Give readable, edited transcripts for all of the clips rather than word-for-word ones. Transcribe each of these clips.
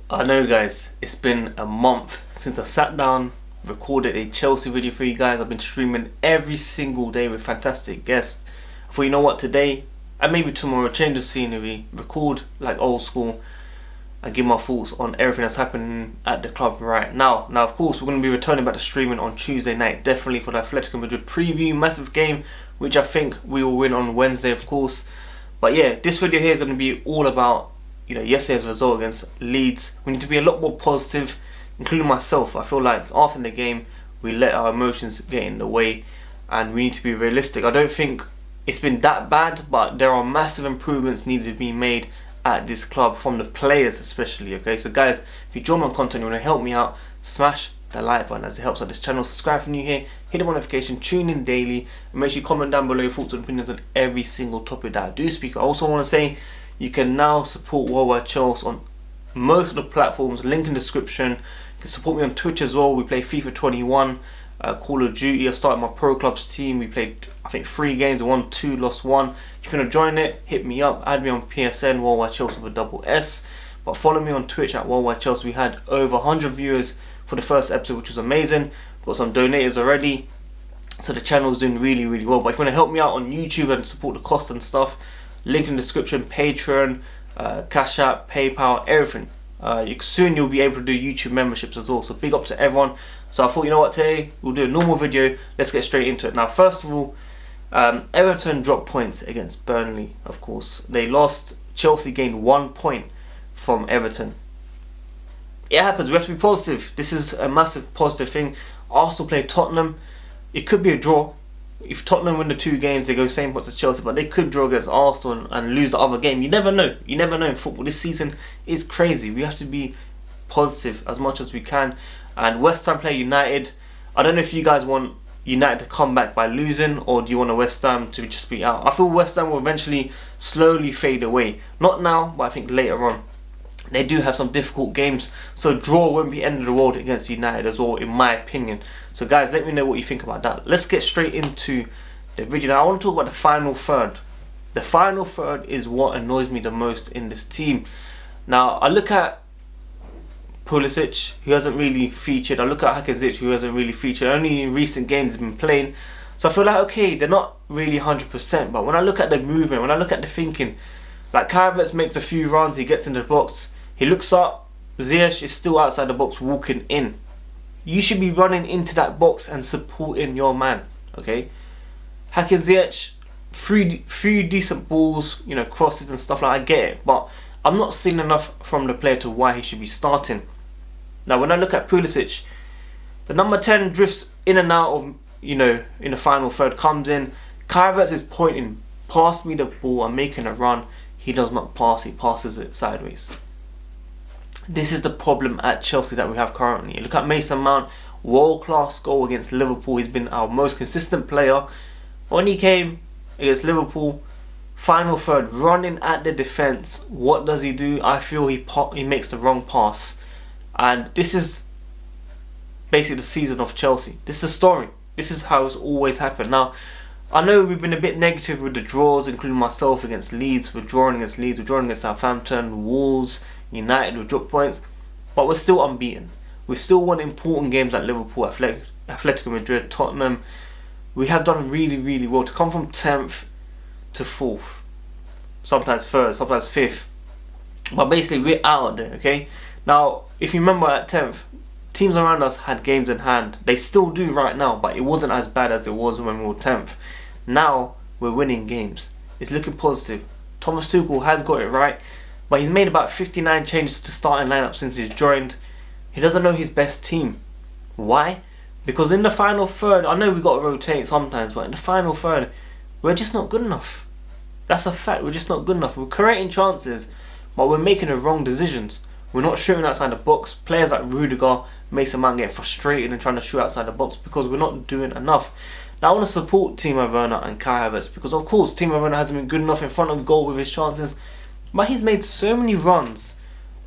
I know guys, it's been a month since I sat down, recorded a Chelsea video for you guys. I've been streaming every single day with fantastic guests. I thought, you know what, today and maybe tomorrow, change the scenery, record like old school and give my thoughts on everything that's happening at the club right now. Now of course we're going to be returning back to streaming on Tuesday night, definitely for the Atletico Madrid preview, massive game which I think we will win on Wednesday of course. But yeah, this video here is going to be all about yesterday's result against Leeds. We need to be a lot more positive, including myself. I feel like after the game we let our emotions get in the way and we need to be realistic. I don't think it's been that bad, but there are massive improvements needed to be made at this club from the players especially. Okay, so guys, if you enjoy my content, you want to help me out, smash the like button as it helps out this channel. Subscribe if you're new here, hit the notification, tune in daily, and make sure you comment down below your thoughts and opinions on every single topic that I do speak. I also want to say you can now support Worldwide Chelsea on most of the platforms, link in the description. You can support me on Twitch as well. We play FIFA 21, Call of Duty. I started my Pro Clubs team. We played, I think, 3 games, won 2, lost 1. If you want to join it, hit me up, add me on PSN, Worldwide Chelsea with a double S. But follow me on Twitch at Worldwide Chelsea. We had over 100 viewers for the first episode, which was amazing. We've got some donators already, so the channel is doing really, really well. But if you want to help me out on YouTube and support the cost and stuff, link in the description, Patreon, Cash App, PayPal, everything. Soon you'll be able to do YouTube memberships as well, so big up to everyone. So I thought, you know what, today we'll do a normal video. Let's get straight into it. Now first of all, Everton dropped points against Burnley, of course. They lost. Chelsea gained 1 point from Everton. It happens, we have to be positive. This is a massive positive thing. Arsenal play Tottenham. It could be a draw. If Tottenham win the 2 games, they go same points as Chelsea, but they could draw against Arsenal and lose the other game. You never know. You never know in football. This season is crazy. We have to be positive as much as we can. And West Ham play United. I don't know if you guys want United to come back by losing, or do you want West Ham to just be out? I feel West Ham will eventually slowly fade away. Not now, but I think later on. They do have some difficult games, so draw won't be end of the world against United as well, in my opinion. So guys, let me know what you think about that. Let's get straight into the video. Now I want to talk about the final third. The final third is what annoys me the most in this team. Now I look at Pulisic, who hasn't really featured. I look at Ziyech, who hasn't really featured. Only in recent games he's been playing. So I feel like, okay, they're not really 100%, but when I look at the movement, when I look at the thinking, like Havertz makes a few runs, he gets into the box, he looks up, Ziyech is still outside the box walking in. You should be running into that box and supporting your man, okay? Ziyech, three decent balls, crosses and stuff like that, I get it, but I'm not seeing enough from the player to why he should be starting. Now when I look at Pulisic, the number 10 drifts in and out of, in the final third, comes in, Havertz is pointing, pass me the ball, I'm making a run. He does not pass, he passes it sideways. This is the problem at Chelsea that we have currently. Look at Mason Mount, world-class goal against Liverpool. He's been our most consistent player. When he came against Liverpool, final third, running at the defence, what does he do? I feel he makes the wrong pass. And this is basically the season of Chelsea. This is the story. This is how it's always happened. Now, I know we've been a bit negative with the draws, including myself against Leeds. We're drawing against Leeds, we're drawing against Southampton, Wolves, United, we've dropped points. But we're still unbeaten. We've still won important games like Liverpool, Atletico Madrid, Tottenham. We have done really, really well. To come from 10th to 4th, sometimes 3rd, sometimes 5th. But basically we're out there, okay? Now, if you remember at 10th, teams around us had games in hand. They still do right now, but it wasn't as bad as it was when we were 10th. Now we're winning games. It's looking positive. Thomas Tuchel has got it right, but he's made about 59 changes to the starting lineup since he's joined. He doesn't know his best team. Why? Because in the final third, I know we've got to rotate sometimes, but in the final third, we're just not good enough. That's a fact, we're just not good enough. We're creating chances, but we're making the wrong decisions. We're not shooting outside the box. Players like Rudiger, Mason Mount get frustrated and trying to shoot outside the box because we're not doing enough. Now I want to support Timo Werner and Kai Havertz because of course Timo Werner hasn't been good enough in front of goal with his chances, but he's made so many runs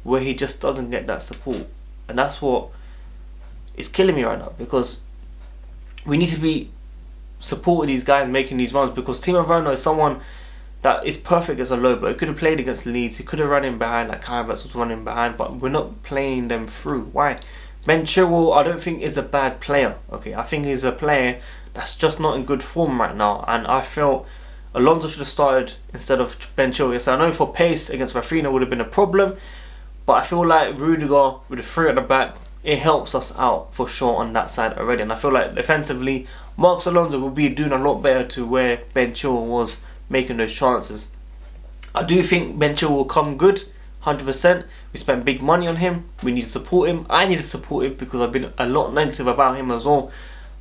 where he just doesn't get that support, and that's what is killing me right now, because we need to be supporting these guys making these runs, because Timo Werner is someone that is perfect as a low blow. He could have played against Leeds. He could have run in behind like Havertz was running behind, but we're not playing them through. Why? Ben Chilwell, I don't think is a bad player. Okay, I think he's a player that's just not in good form right now, and I felt Alonso should have started instead of Ben Chilwell. Yes, I know for pace against Rafinha would have been a problem, but I feel like Rudiger with the three at the back, it helps us out for sure on that side already. And I feel like defensively, Marcos Alonso will be doing a lot better to where Ben Chilwell was making those chances. I do think Ben Chilwell will come good, 100%. We spent big money on him. We need to support him. I need to support him because I've been a lot negative about him as well.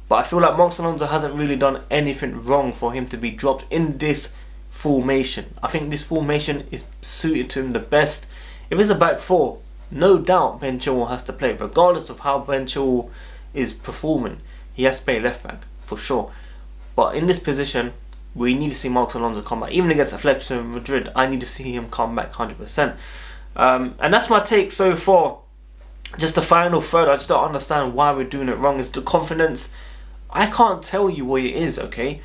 But I feel like Marcos Alonso hasn't really done anything wrong for him to be dropped in this formation. I think this formation is suited to him the best. If it's a back four, no doubt Ben Chilwell has to play. Regardless of how Ben Chilwell is performing, he has to play left back for sure. But in this position, we need to see Marcos Alonso come back. Even against Atletico Madrid, I need to see him come back 100%. And that's my take so far. Just the final third, I just don't understand why we're doing it wrong. It's the confidence. I can't tell you what it is, okay?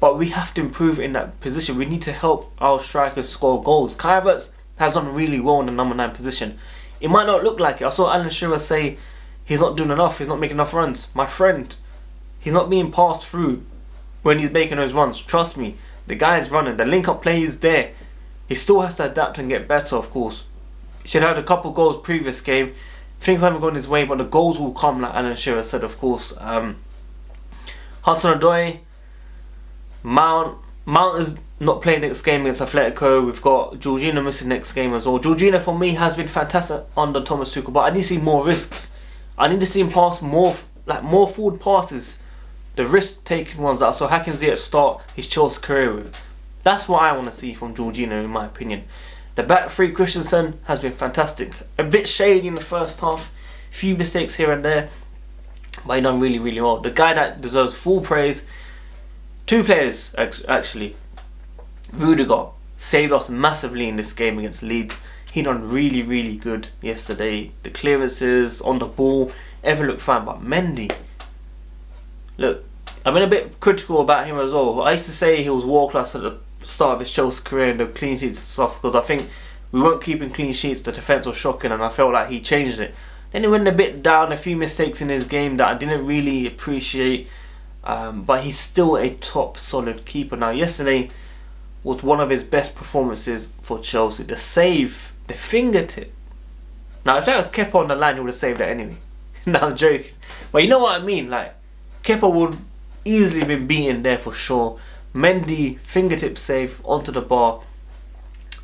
But we have to improve in that position. We need to help our strikers score goals. Kai Havertz has done really well in the number 9 position. It might not look like it. I saw Alan Shearer say he's not doing enough, he's not making enough runs. My friend, he's not being passed through when he's making those runs. Trust me, the guy is running. The link-up play is there. He still has to adapt and get better, of course. He should have had a couple goals previous game. Things haven't gone his way, but the goals will come, like Alan Shearer said, of course. Hudson-Odoi, Mount is not playing next game against Atletico. We've got Jorginho missing next game as well. Jorginho for me has been fantastic under Thomas Tuchel, but I need to see more risks. I need to see him pass more forward passes. The risk-taking ones that I saw Hakim Ziyech start his Chelsea career with. That's what I want to see from Jorginho, in my opinion. The back three, Christensen, has been fantastic. A bit shady in the first half. Few mistakes here and there. But he done really, really well. The guy that deserves full praise. Two players, actually. Rudiger saved us massively in this game against Leeds. He done really, really good yesterday. The clearances, on the ball, everything looked fine. But Mendy, look, I've been a bit critical about him as well. I used to say he was world class at the start of his Chelsea career and the clean sheets and stuff, because I think we weren't keeping clean sheets. The defence was shocking, and I felt like he changed it. Then he went a bit down, a few mistakes in his game that I didn't really appreciate. But he's still a top solid keeper. Now yesterday was one of his best performances for Chelsea. The save, the fingertip. Now if that was Kepa on the line, he would have saved that anyway. No, I'm joking. But you know what I mean, like Kepa would easily been beaten there for sure. Mendy, fingertip save onto the bar.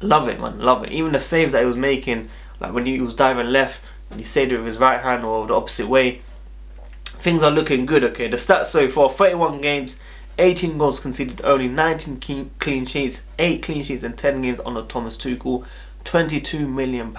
Love it, man, love it. Even the saves that he was making, like when he was diving left and he saved it with his right hand or the opposite way. Things are looking good, okay. The stats so far, 31 games, 18 goals conceded, only 19 clean sheets, 8 clean sheets in 10 games under Thomas Tuchel. £22 million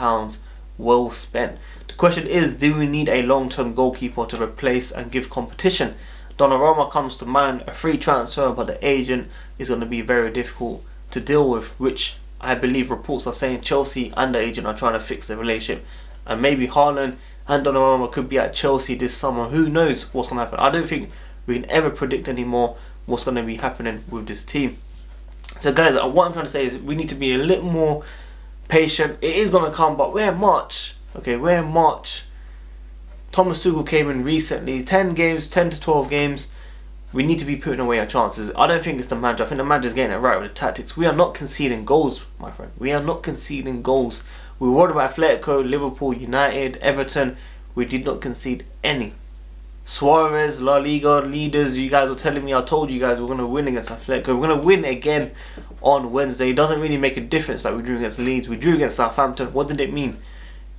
well spent. The question is, do we need a long-term goalkeeper to replace and give competition? Donnarumma comes to mind, a free transfer, but the agent is going to be very difficult to deal with, which I believe reports are saying Chelsea and the agent are trying to fix the relationship. And maybe Haaland and Donnarumma could be at Chelsea this summer. Who knows what's going to happen? I don't think we can ever predict anymore what's going to be happening with this team. So guys, what I'm trying to say is we need to be a little more patient. It is going to come, but we're in March. Okay, we're in March. Thomas Tuchel came in recently. 10 games, 10 to 12 games. We need to be putting away our chances. I don't think it's the manager. I think the manager's getting it right with the tactics. We are not conceding goals, my friend. We are not conceding goals. We were worried about Atletico, Liverpool, United, Everton. We did not concede any. Suarez, La Liga leaders, you guys were telling me, I told you guys we're going to win against Atletico. We're going to win again on Wednesday. It doesn't really make a difference like we drew against Leeds. We drew against Southampton. What did it mean?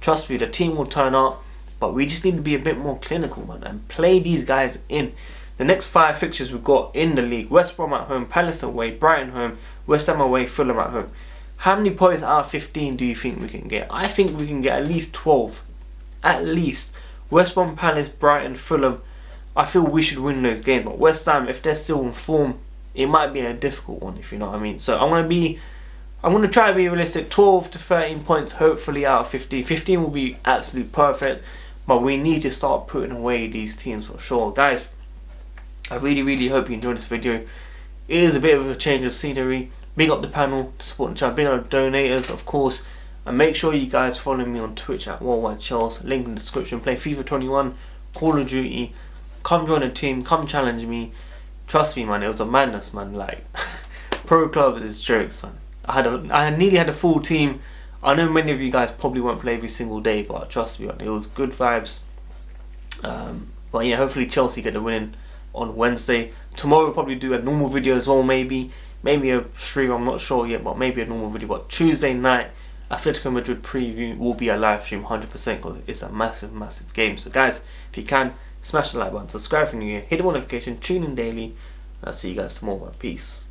Trust me, the team will turn up. But we just need to be a bit more clinical, man, and play these guys in. The next 5 fixtures we've got in the league: West Brom at home, Palace away, Brighton home, West Ham away, Fulham at home. How many points out of 15 do you think we can get? I think we can get at least 12. At least. West Brom, Palace, Brighton, Fulham. I feel we should win those games. But West Ham, if they're still in form, it might be a difficult one, if you know what I mean. So I'm going to try to be realistic. 12 to 13 points, hopefully, out of 15. 15 will be absolutely perfect. But we need to start putting away these teams for sure. Guys, I really, really hope you enjoyed this video. It is a bit of a change of scenery. Big up the panel, support the channel, big up the donators, of course. And make sure you guys follow me on Twitch at Worldwide Chelsea. Link in the description. Play FIFA 21, Call of Duty. Come join the team. Come challenge me. Trust me, man. It was a madness, man. Like, pro club is jokes, man. I nearly had a full team. I know many of you guys probably won't play every single day, but trust me, man, it was good vibes. But yeah, hopefully Chelsea get the winning on Wednesday. Tomorrow we'll probably do a normal video as well, maybe a stream. I'm not sure yet, but maybe a normal video. But Tuesday night, Atletico Madrid preview will be a live stream 100% because it's a massive game. So guys, if you can, smash the like button, subscribe if you're new here, hit the notification, tune in daily. I'll see you guys tomorrow. Peace.